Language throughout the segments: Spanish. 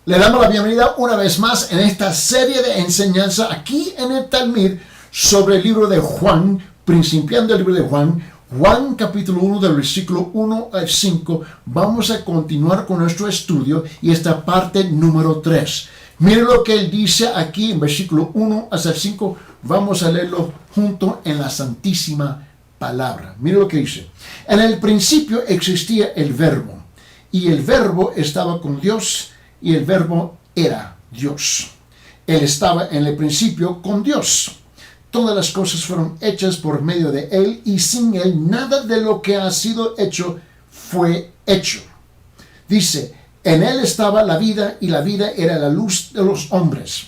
Le damos la bienvenida una vez más en esta serie de enseñanza aquí en el Talmud sobre el libro de Juan, principiando el libro de Juan capítulo 1 del versículo 1 al 5. Vamos a continuar con nuestro estudio y esta parte número 3. Miren lo que él dice aquí en versículo 1 hasta el 5. Vamos a leerlo junto en la Santísima Palabra. Miren lo que dice. En el principio existía el Verbo, y el Verbo estaba con Dios, y el Verbo era Dios. Él estaba en el principio con Dios. Todas las cosas fueron hechas por medio de Él, y sin Él nada de lo que ha sido hecho fue hecho. Dice, en Él estaba la vida, y la vida era la luz de los hombres.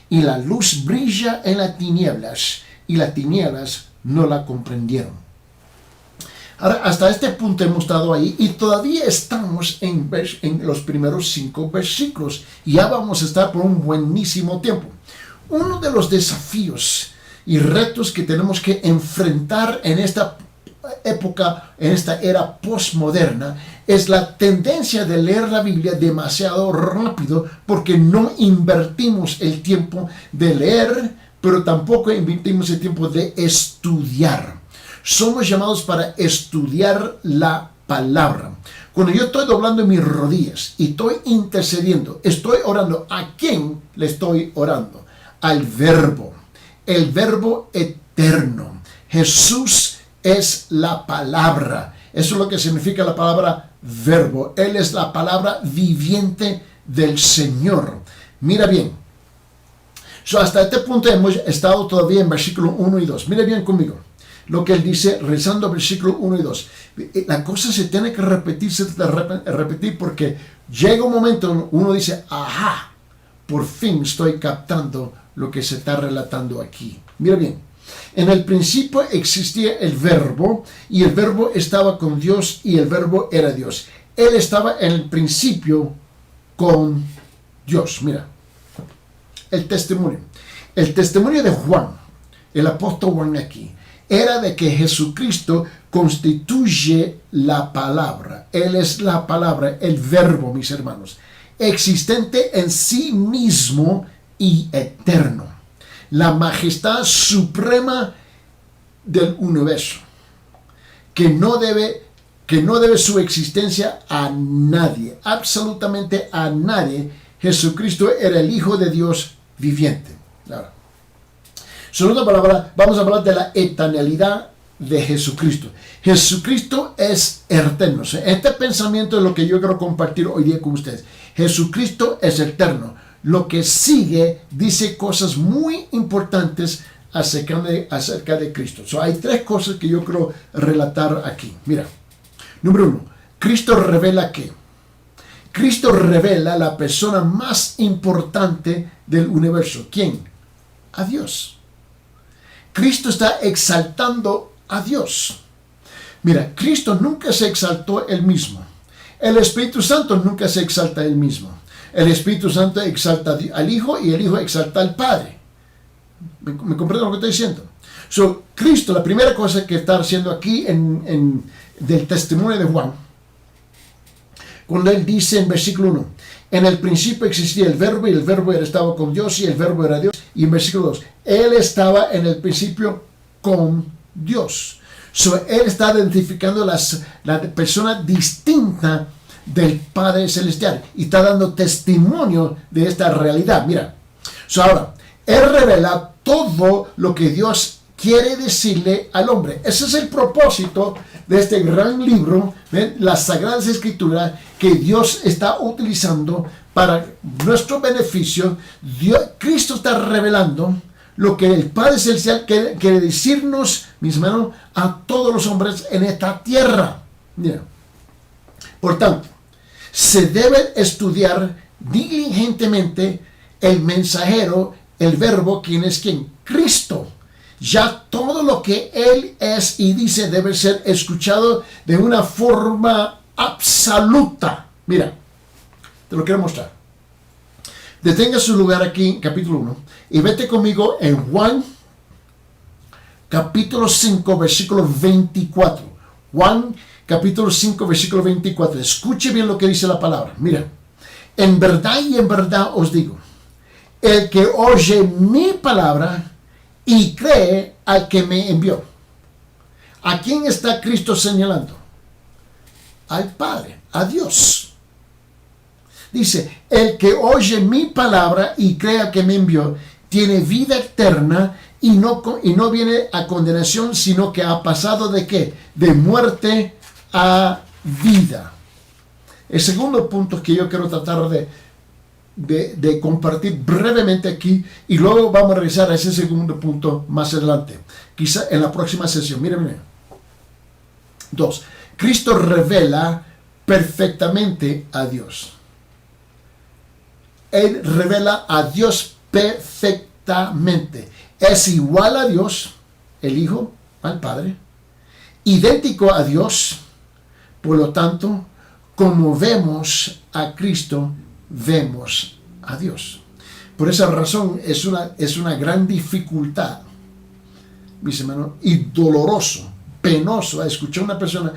Y la luz brilla en las tinieblas, y las tinieblas no la comprendieron. Ahora, hasta este punto hemos estado ahí y todavía estamos en los primeros 5 versículos. Y ya vamos a estar por un buenísimo tiempo. Uno de los desafíos y retos que tenemos que enfrentar en esta época, en esta era postmoderna, es la tendencia de leer la Biblia demasiado rápido porque no invertimos el tiempo de leer, pero tampoco invertimos el tiempo de estudiar. Somos llamados para estudiar la palabra. Cuando yo estoy doblando mis rodillas y estoy intercediendo, estoy orando. ¿A quién le estoy orando? Al Verbo. El Verbo eterno. Jesús es la palabra. Eso es lo que significa la palabra Verbo. Él es la palabra viviente del Señor. Mira bien. Hasta este punto hemos estado todavía en versículo 1 y 2. Mira bien conmigo lo que él dice, rezando versículo 1 y 2. La cosa se tiene que repetir porque llega un momento donde uno dice, ajá, por fin estoy captando lo que se está relatando aquí. Mira bien, en el principio existía el Verbo, y el Verbo estaba con Dios, y el Verbo era Dios. Él estaba en el principio con Dios. Mira, el testimonio. El testimonio de Juan, el apóstol Juan aquí, era de que Jesucristo constituye la palabra. Él es la palabra, el Verbo, mis hermanos, existente en sí mismo y eterno. La majestad suprema del universo, que no debe su existencia a nadie, absolutamente a nadie. Jesucristo era el Hijo de Dios viviente. Ahora, segunda palabra, vamos a hablar de la eternalidad de Jesucristo. Jesucristo es eterno. Este pensamiento es lo que yo quiero compartir hoy día con ustedes. Jesucristo es eterno. Lo que sigue dice cosas muy importantes acerca de Cristo. Hay 3 cosas que yo quiero relatar aquí. Mira, número 1, Cristo revela ¿qué? Cristo revela la persona más importante del universo. ¿Quién? A Dios. Cristo está exaltando a Dios. Mira, Cristo nunca se exaltó él mismo. El Espíritu Santo nunca se exalta él mismo. El Espíritu Santo exalta al Hijo y el Hijo exalta al Padre. ¿Me comprenden lo que estoy diciendo? Cristo, la primera cosa que está haciendo aquí del testimonio de Juan, cuando él dice en versículo 1, en el principio existía el Verbo, y el Verbo estaba con Dios, y el Verbo era Dios. Y en versículo 2, Él estaba en el principio con Dios. Él está identificando la persona distinta del Padre Celestial y está dando testimonio de esta realidad. Mira, ahora, Él revela todo lo que Dios quiere decirle al hombre. Ese es el propósito de este gran libro, las Sagradas Escrituras, que Dios está utilizando para nuestro beneficio. Cristo está revelando lo que el Padre Celestial quiere decirnos, mis hermanos, a todos los hombres en esta tierra. Mira. Por tanto, se debe estudiar diligentemente el mensajero, el Verbo, ¿quién es quién? Cristo. Ya todo lo que Él es y dice debe ser escuchado de una forma absoluta. Mira, te lo quiero mostrar. Detenga su lugar aquí, capítulo 1, y vete conmigo en Juan, capítulo 5, versículo 24. Juan, capítulo 5, versículo 24. Escuche bien lo que dice la palabra. Mira, En verdad y en verdad os digo, el que oye mi palabra y cree al que me envió. ¿A quién está Cristo señalando? Al Padre, a Dios. Dice, el que oye mi palabra y cree al que me envió, tiene vida eterna y no viene a condenación, sino que ha pasado ¿de qué? De muerte a vida. El segundo punto que yo quiero tratar de compartir brevemente aquí, y luego vamos a revisar ese segundo punto más adelante, quizá en la próxima sesión. Miren. 2. Cristo revela perfectamente a Dios. Él revela a Dios perfectamente. Es igual a Dios, el Hijo, al Padre, idéntico a Dios. Por lo tanto, como vemos a Cristo, vemos a Dios. Por esa razón es una gran dificultad, mis hermanos, y doloroso, penoso a escuchar a una persona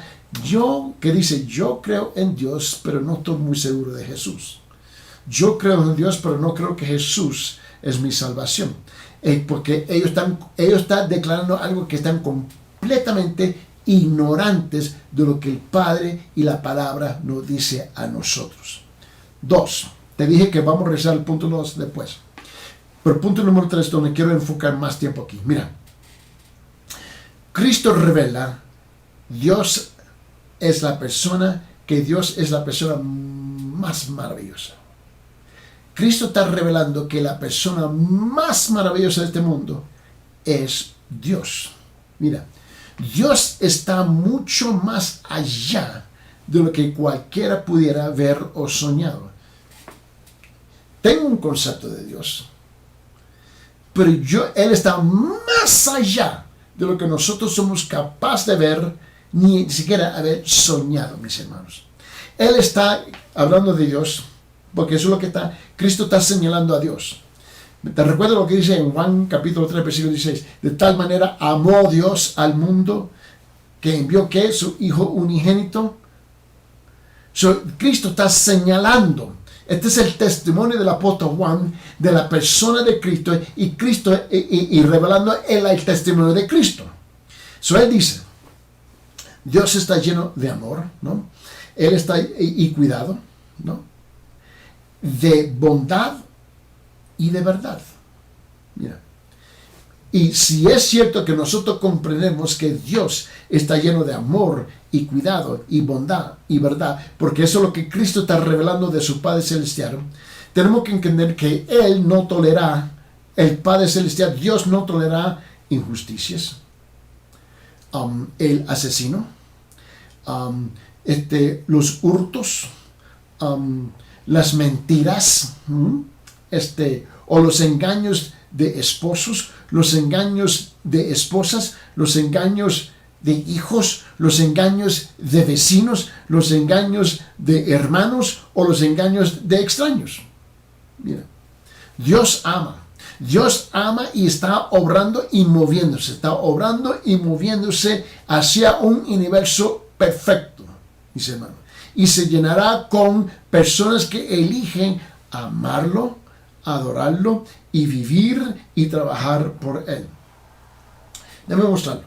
que dice, yo creo en Dios, pero no estoy muy seguro de Jesús. Yo creo en Dios, pero no creo que Jesús es mi salvación. Porque ellos están declarando algo que están completamente ignorantes de lo que el Padre y la palabra nos dice a nosotros. 2. Te dije que vamos a regresar al punto 2 después. Pero el punto número 3, donde quiero enfocar más tiempo aquí. Mira, Cristo revela, Dios es la persona más maravillosa. Cristo está revelando que la persona más maravillosa de este mundo es Dios. Mira, Dios está mucho más allá de lo que cualquiera pudiera ver o soñado. Tengo un concepto de Dios, pero Él está más allá de lo que nosotros somos capaces de ver, ni siquiera haber soñado, mis hermanos. Él está hablando de Dios, porque eso es lo que Cristo está señalando a Dios. ¿Te recuerdas lo que dice en Juan capítulo 3, versículo 16? De tal manera amó Dios al mundo que envió ¿qué? Su Hijo unigénito. Cristo está señalando. Este es el testimonio del apóstol Juan de la persona de Cristo y revelando el testimonio de Cristo. Él dice, Dios está lleno de amor, ¿no? Él está y cuidado, ¿no? De bondad y de verdad. Mira. Y si es cierto que nosotros comprendemos que Dios está lleno de amor y cuidado y bondad y verdad, porque eso es lo que Cristo está revelando de su Padre Celestial, tenemos que entender que Él no tolera, el Padre Celestial, Dios no tolera injusticias, el asesino, los hurtos, las mentiras, o los engaños de esposos, los engaños de esposas, los engaños de hijos, los engaños de vecinos, los engaños de hermanos o los engaños de extraños. Mira, Dios ama y está obrando y moviéndose, hacia un universo perfecto, mis hermanos. Y se llenará con personas que eligen amarlo, adorarlo y vivir y trabajar por Él. Déjame mostrarlo.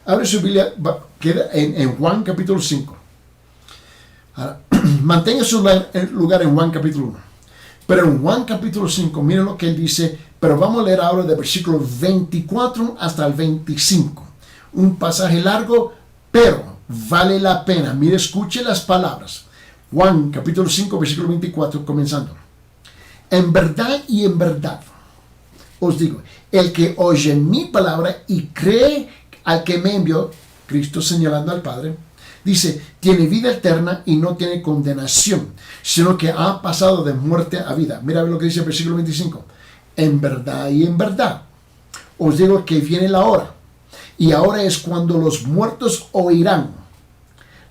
Abre su Biblia, queda en Juan capítulo 5. Ahora, mantenga su lugar en Juan capítulo 1. Pero en Juan capítulo 5, miren lo que él dice, pero vamos a leer ahora del versículo 24 hasta el 25. Un pasaje largo, pero vale la pena. Mire, escuche las palabras. Juan capítulo 5, versículo 24, comenzando. En verdad y en verdad os digo, el que oye mi palabra y cree al que me envió, Cristo señalando al Padre, dice, tiene vida eterna y no tiene condenación, sino que ha pasado de muerte a vida. Mira lo que dice el versículo 25. En verdad y en verdad os digo que viene la hora, y ahora es cuando los muertos oirán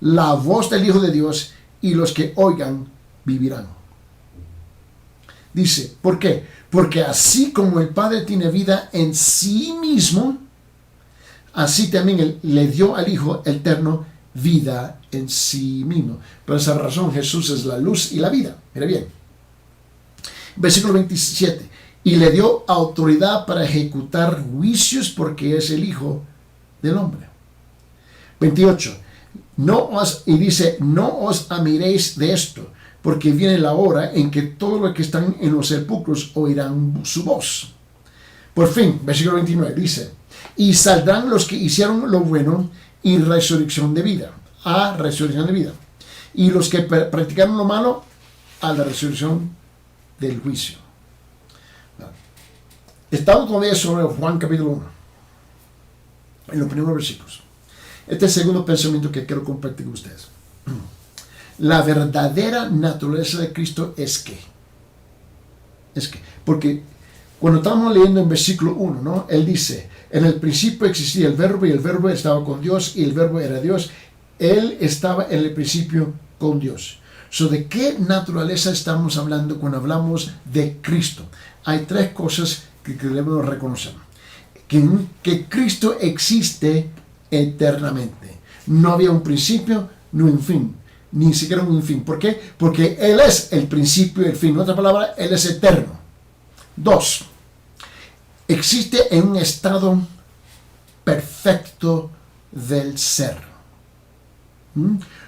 la voz del Hijo de Dios, y los que oigan vivirán. Dice, ¿por qué? Porque así como el Padre tiene vida en sí mismo, así también Él le dio al Hijo eterno vida en sí mismo. Por esa razón Jesús es la luz y la vida. Mira bien. Versículo 27. Y le dio autoridad para ejecutar juicios porque es el Hijo del Hombre. 28. Y dice, no os admiréis de esto, porque viene la hora en que todos los que están en los sepulcros oirán su voz. Por fin, versículo 29 dice, y saldrán los que hicieron lo bueno y resurrección de vida, a resurrección de vida. Y los que practicaron lo malo, a la resurrección del juicio. Estamos todavía sobre Juan capítulo 1, en los primeros versículos. Este es el segundo pensamiento que quiero compartir con ustedes. La verdadera naturaleza de Cristo es que, porque cuando estamos leyendo en versículo 1, ¿no? Él dice, en el principio existía el verbo y el verbo estaba con Dios y el verbo era Dios. Él estaba en el principio con Dios. ¿De qué naturaleza estamos hablando cuando hablamos de Cristo? Hay tres cosas que debemos reconocer. Que Cristo existe eternamente. No había un principio ni un fin, ni siquiera un fin. ¿Por qué? Porque Él es el principio y el fin. En otra palabra, Él es eterno. 2. Existe en un estado perfecto del ser.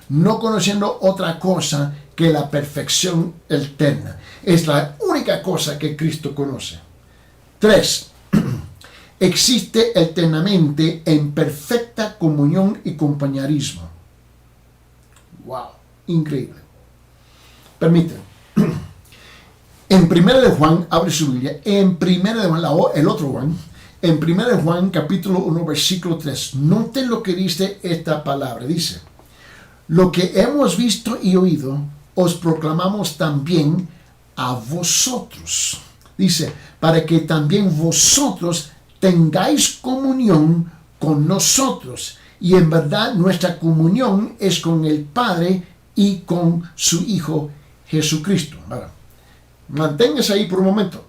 No conociendo otra cosa que la perfección eterna. Es la única cosa que Cristo conoce. 3. Existe eternamente en perfecta comunión y compañerismo. Wow, increíble. Permítanme. En 1 de Juan, abre su Biblia, en 1 de Juan, el otro Juan, en 1 de Juan, capítulo 1, versículo 3, noten lo que dice esta palabra. Dice, lo que hemos visto y oído, os proclamamos también a vosotros. Dice, para que también vosotros tengáis comunión con nosotros. Y en verdad nuestra comunión es con el Padre y con su Hijo Jesucristo. Ahora, manténgase ahí por un momento.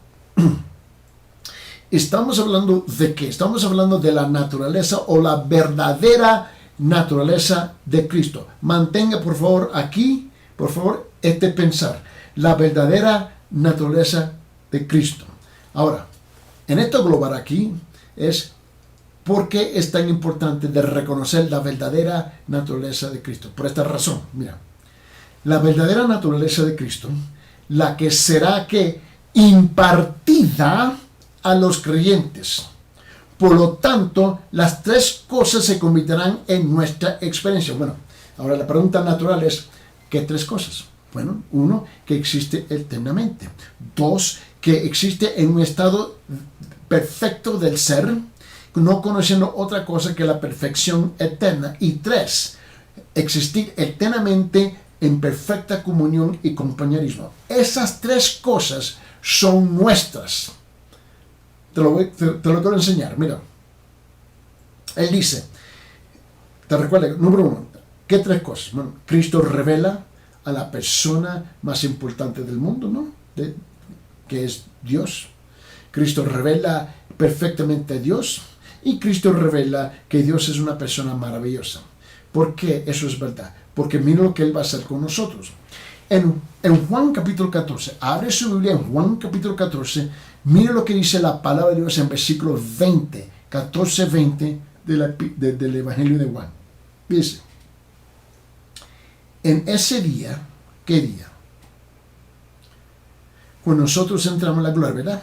Estamos hablando de qué? Estamos hablando de la naturaleza o la verdadera naturaleza de Cristo. Mantenga por favor aquí, por favor, este pensar. La verdadera naturaleza de Cristo. Ahora, en esto global aquí es por qué es tan importante de reconocer la verdadera naturaleza de Cristo. Por esta razón, mira, la verdadera naturaleza de Cristo, la que será que impartida a los creyentes. Por lo tanto, las tres cosas se convertirán en nuestra experiencia. Bueno, ahora la pregunta natural es, ¿qué tres cosas? Bueno, 1, que existe eternamente. 2, que existe en un estado perfecto del ser, no conociendo otra cosa que la perfección eterna. Y 3, existir eternamente en perfecta comunión y compañerismo. Esas tres cosas son nuestras. Te lo quiero enseñar. Mira, él dice, te recuerda, número 1, ¿qué tres cosas? Bueno, Cristo revela a la persona más importante del mundo, ¿no? Que es Dios. Cristo revela perfectamente a Dios y Cristo revela que Dios es una persona maravillosa. ¿Por qué eso es verdad? Porque mira lo que Él va a hacer con nosotros. En Juan capítulo 14, abre su Biblia en Juan capítulo 14, mira lo que dice la palabra de Dios en versículo 20, 14-20 del Evangelio de Juan. Dice, en ese día, ¿qué día? Cuando nosotros entramos en la gloria, ¿verdad?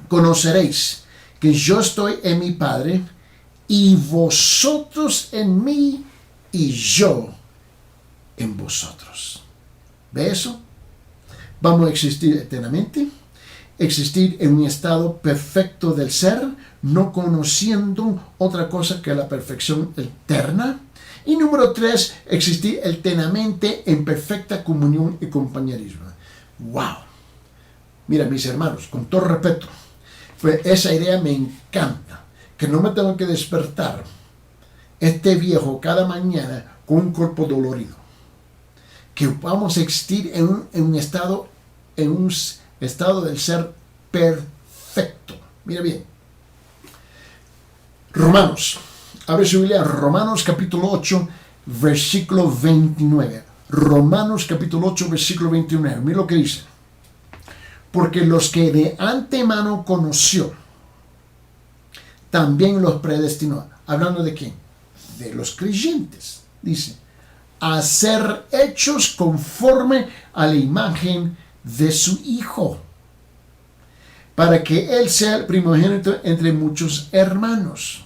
Conoceréis que yo estoy en mi Padre y vosotros en mí y yo en vosotros. ¿Ve eso? Vamos a existir eternamente, existir en un estado perfecto del ser, no conociendo otra cosa que la perfección eterna. Y número 3, existir eternamente en perfecta comunión y compañerismo. ¡Wow! Mira, mis hermanos, con todo respeto, pues esa idea me encanta, que no me tengo que despertar este viejo cada mañana con un cuerpo dolorido. Que vamos a existir en un estado del ser perfecto. Mira bien. Romanos. Abre su Biblia, Romanos capítulo 8, versículo 29. Romanos capítulo 8, versículo 29. Mira lo que dice. porque los que de antemano conoció, también los predestinó. ¿Hablando de quién? De los creyentes, dice, a ser hechos conforme a la imagen de su Hijo, para que Él sea el primogénito entre muchos hermanos.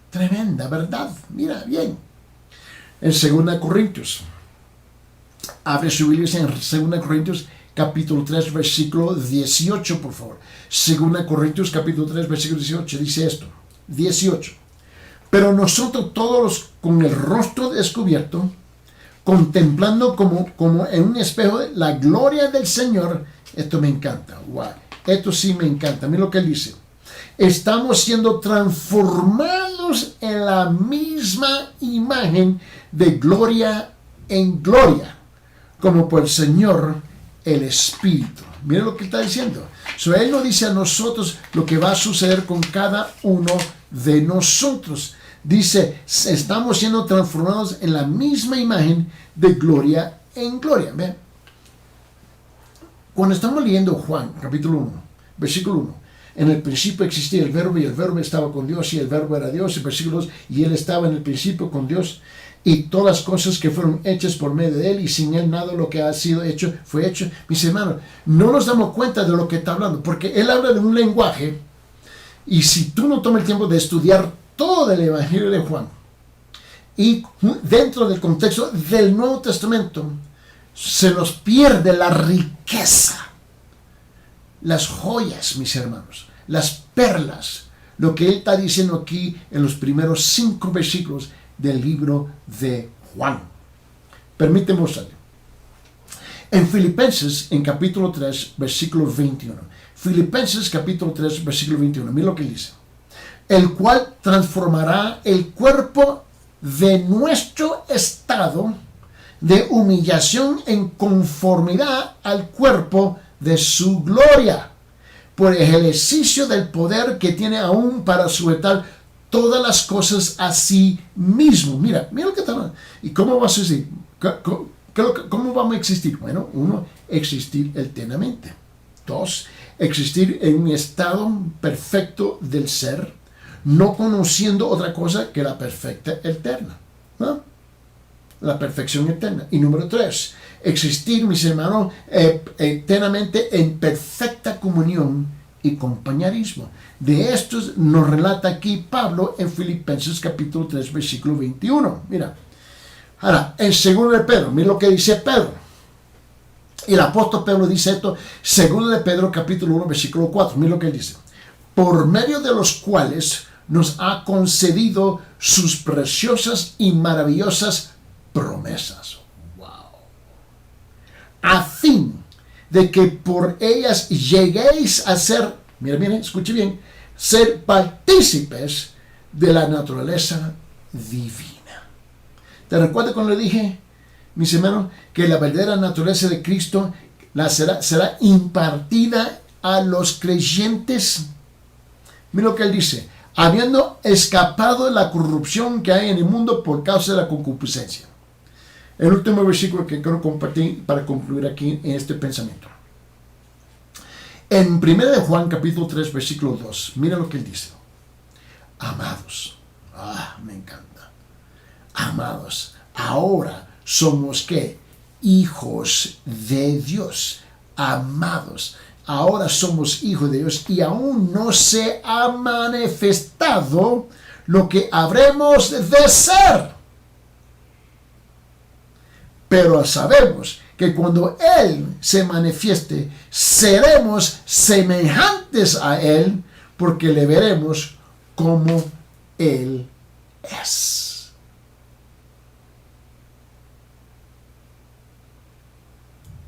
Tremenda verdad. Mira bien. En 2 Corintios. Abre su Biblia en 2 Corintios capítulo 3 versículo 18, por favor. 2 Corintios capítulo 3 versículo 18 dice esto. 18. Pero nosotros todos con el rostro descubierto, contemplando como en un espejo la gloria del Señor. Esto me encanta. Wow. Esto sí me encanta. Mira lo que él dice. Estamos siendo transformados en la misma imagen de gloria en gloria, como por el Señor el Espíritu. Mira lo que está diciendo. Él nos dice a nosotros lo que va a suceder con cada uno de nosotros. Dice, estamos siendo transformados en la misma imagen de gloria en gloria. ¿Ven? Cuando estamos leyendo Juan, capítulo 1, versículo 1, en el principio existía el verbo y el verbo estaba con Dios y el verbo era Dios. Y versículo 2, y él estaba en el principio con Dios y todas las cosas que fueron hechas por medio de él y sin él nada de lo que ha sido hecho fue hecho. Mis hermanos, no nos damos cuenta de lo que está hablando porque él habla de un lenguaje y si tú no tomas el tiempo de estudiar todo el Evangelio de Juan y dentro del contexto del Nuevo Testamento se nos pierde la riqueza, las joyas, mis hermanos, las perlas, lo que él está diciendo aquí en los primeros 5 versículos del libro de Juan. Permíteme mostrarle. En Filipenses, en capítulo 3, versículo 21. Filipenses, capítulo 3, versículo 21. Mira lo que dice. El cual transformará el cuerpo de nuestro estado de humillación en conformidad al cuerpo de su gloria, por el ejercicio del poder que tiene aún para sujetar todas las cosas a sí mismo. Mira lo que está hablando. ¿Y cómo va a existir? ¿Cómo vamos a existir? Bueno, 1, existir eternamente. 2, existir en un estado perfecto del ser, no conociendo otra cosa que la perfecta eterna, ¿no? La perfección eterna. Y número 3, existir, mis hermanos, eternamente en perfecta comunión y compañerismo. De estos nos relata aquí Pablo en Filipenses capítulo 3 versículo 21. Mira. Ahora, en 2 de Pedro, mira lo que dice Pedro. Y el apóstol Pedro dice esto, 2 de Pedro capítulo 1 versículo 4. Mira lo que él dice. Por medio de los cuales nos ha concedido sus preciosas y maravillosas promesas. Wow. A fin de que por ellas lleguéis a ser, mira, escuche bien, ser partícipes de la naturaleza divina. ¿Te recuerdas cuando le dije, mis hermanos, que la verdadera naturaleza de Cristo será impartida a los creyentes? Mira lo que él dice, habiendo escapado de la corrupción que hay en el mundo por causa de la concupiscencia. El último versículo que quiero compartir para concluir aquí en este pensamiento. En 1 de Juan capítulo 3 versículo 2, mira lo que él dice. Amados, me encanta. Amados, ahora somos ¿qué? Hijos de Dios. Amados, ahora somos hijos de Dios y aún no se ha manifestado lo que habremos de ser. Pero sabemos que cuando Él se manifieste, seremos semejantes a Él, porque le veremos como Él es.